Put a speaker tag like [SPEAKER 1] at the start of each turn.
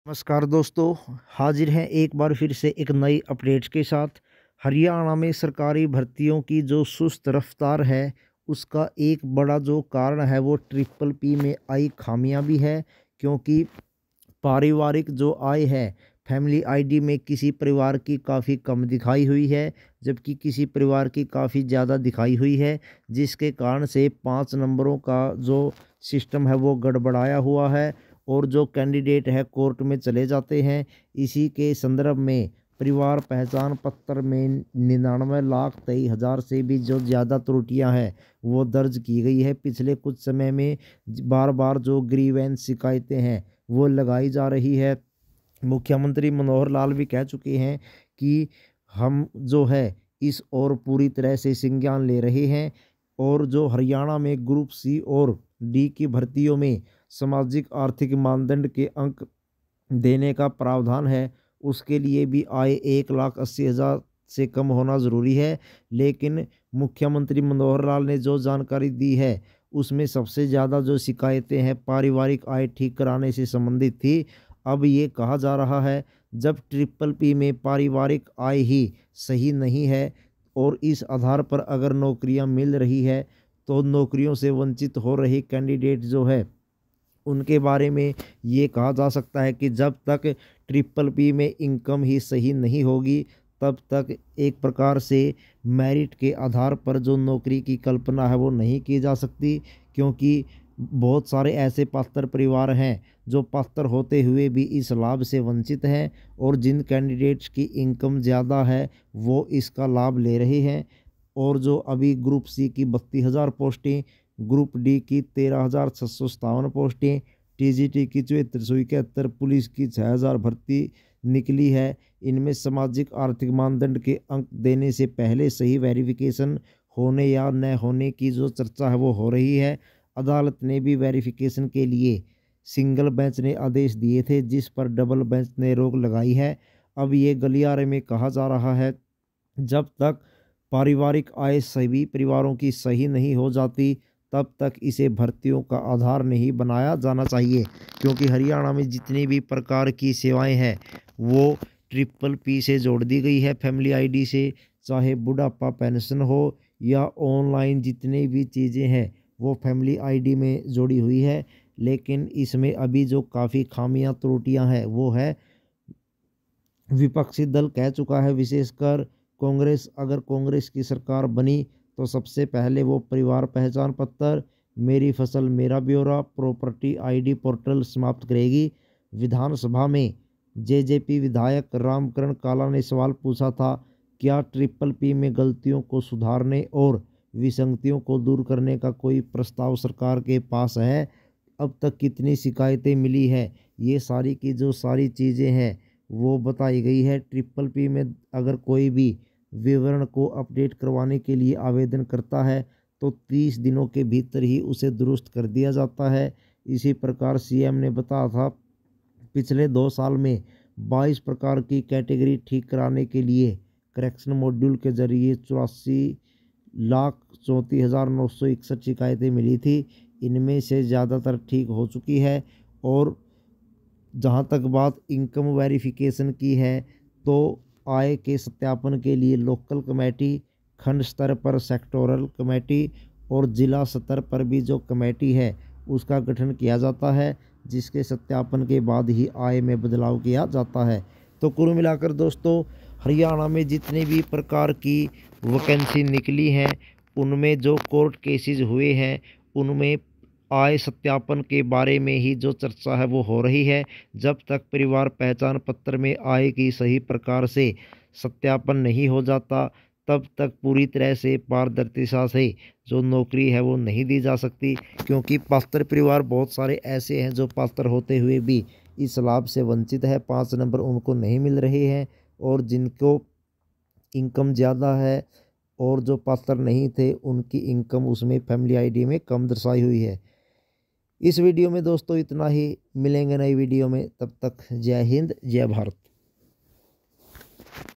[SPEAKER 1] नमस्कार दोस्तों, हाजिर हैं एक बार फिर से एक नई अपडेट्स के साथ। हरियाणा में सरकारी भर्तियों की जो सुस्त रफ्तार है, उसका एक बड़ा जो कारण है वो ट्रिपल पी में आई खामियां भी है। क्योंकि पारिवारिक जो आय है, फैमिली आईडी में किसी परिवार की काफ़ी कम दिखाई हुई है, जबकि किसी परिवार की काफ़ी ज़्यादा दिखाई हुई है, जिसके कारण से 5 नंबरों का जो सिस्टम है वो गड़बड़ाया हुआ है और जो कैंडिडेट है कोर्ट में चले जाते हैं। इसी के संदर्भ में परिवार पहचान पत्र में 99,23,000 से भी जो ज़्यादा त्रुटियां हैं वो दर्ज की गई है। पिछले कुछ समय में बार बार जो ग्रीवेंस शिकायतें हैं वो लगाई जा रही है। मुख्यमंत्री मनोहर लाल भी कह चुके हैं कि हम जो है इस और पूरी तरह से संज्ञान ले रहे हैं। और जो हरियाणा में ग्रुप सी और डी की भर्तियों में सामाजिक आर्थिक मानदंड के अंक देने का प्रावधान है, उसके लिए भी आय 1,80,000 से कम होना ज़रूरी है। लेकिन मुख्यमंत्री मनोहर लाल ने जो जानकारी दी है, उसमें सबसे ज़्यादा जो शिकायतें हैं पारिवारिक आय ठीक कराने से संबंधित थी। अब ये कहा जा रहा है, जब ट्रिपल पी में पारिवारिक आय ही सही नहीं है और इस आधार पर अगर नौकरियां मिल रही है, तो नौकरियों से वंचित हो रहे कैंडिडेट जो है उनके बारे में ये कहा जा सकता है कि जब तक ट्रिपल पी में इनकम ही सही नहीं होगी, तब तक एक प्रकार से मेरिट के आधार पर जो नौकरी की कल्पना है वो नहीं की जा सकती। क्योंकि बहुत सारे ऐसे पात्र परिवार हैं जो पात्र होते हुए भी इस लाभ से वंचित हैं, और जिन कैंडिडेट्स की इनकम ज़्यादा है वो इसका लाभ ले रहे हैं। और जो अभी ग्रुप सी की 32,000 पोस्टें, ग्रुप डी की 13,657 पोस्टें, टीजीटी की 7471, पुलिस की 6,000 भर्ती निकली है। इनमें सामाजिक आर्थिक मानदंड के अंक देने से पहले सही वेरिफिकेशन होने या न होने की जो चर्चा है वो हो रही है। अदालत ने भी वेरिफिकेशन के लिए सिंगल बेंच ने आदेश दिए थे, जिस पर डबल बेंच ने रोक लगाई है। अब ये गलियारे में कहा जा रहा है, जब तक पारिवारिक आय सभी परिवारों की सही नहीं हो जाती, तब तक इसे भर्तियों का आधार नहीं बनाया जाना चाहिए। क्योंकि हरियाणा में जितनी भी प्रकार की सेवाएं हैं वो ट्रिपल पी से जोड़ दी गई है फैमिली आईडी से। चाहे बुढ़ापा पेंशन हो या ऑनलाइन जितनी भी चीज़ें हैं वो फैमिली आईडी में जोड़ी हुई है। लेकिन इसमें अभी जो काफ़ी खामियां त्रुटियां हैं वो है, विपक्षी दल कह चुका है, विशेषकर कांग्रेस, अगर कांग्रेस की सरकार बनी तो सबसे पहले वो परिवार पहचान पत्र, मेरी फसल मेरा ब्यौरा, प्रॉपर्टी आईडी पोर्टल समाप्त करेगी। विधानसभा में जेजेपी विधायक रामकरण काला ने सवाल पूछा था, क्या ट्रिपल पी में गलतियों को सुधारने और विसंगतियों को दूर करने का कोई प्रस्ताव सरकार के पास है? अब तक कितनी शिकायतें मिली है, ये सारी की जो सारी चीज़ें हैं वो बताई गई है। ट्रिपल पी में अगर कोई भी विवरण को अपडेट करवाने के लिए आवेदन करता है तो 30 दिनों के भीतर ही उसे दुरुस्त कर दिया जाता है। इसी प्रकार सीएम ने बताया था, पिछले 2 साल में 22 प्रकार की कैटेगरी ठीक कराने के लिए करेक्शन मॉड्यूल के जरिए 84,34,961 शिकायतें मिली थी। इनमें से ज़्यादातर ठीक हो चुकी है। और जहाँ तक बात इनकम वेरिफिकेशन की है, तो आय के सत्यापन के लिए लोकल कमेटी, खंड स्तर पर सेक्टोरल कमेटी और जिला स्तर पर भी जो कमेटी है उसका गठन किया जाता है, जिसके सत्यापन के बाद ही आय में बदलाव किया जाता है। तो कुल मिलाकर दोस्तों, हरियाणा में जितनी भी प्रकार की वैकेंसी निकली हैं उनमें जो कोर्ट केसेस हुए हैं उनमें आय सत्यापन के बारे में ही जो चर्चा है वो हो रही है। जब तक परिवार पहचान पत्र में आय की सही प्रकार से सत्यापन नहीं हो जाता, तब तक पूरी तरह से पारदर्शिता से जो नौकरी है वो नहीं दी जा सकती। क्योंकि पात्र परिवार बहुत सारे ऐसे हैं जो पात्र होते हुए भी इस लाभ से वंचित है, 5 नंबर उनको नहीं मिल रहे हैं। और जिनको इनकम ज़्यादा है और जो पात्र नहीं थे उनकी इनकम उसमें फैमिली आईडी में कम दर्शाई हुई है। इस वीडियो में दोस्तों इतना ही, मिलेंगे नई वीडियो में, तब तक जय हिंद जय भारत।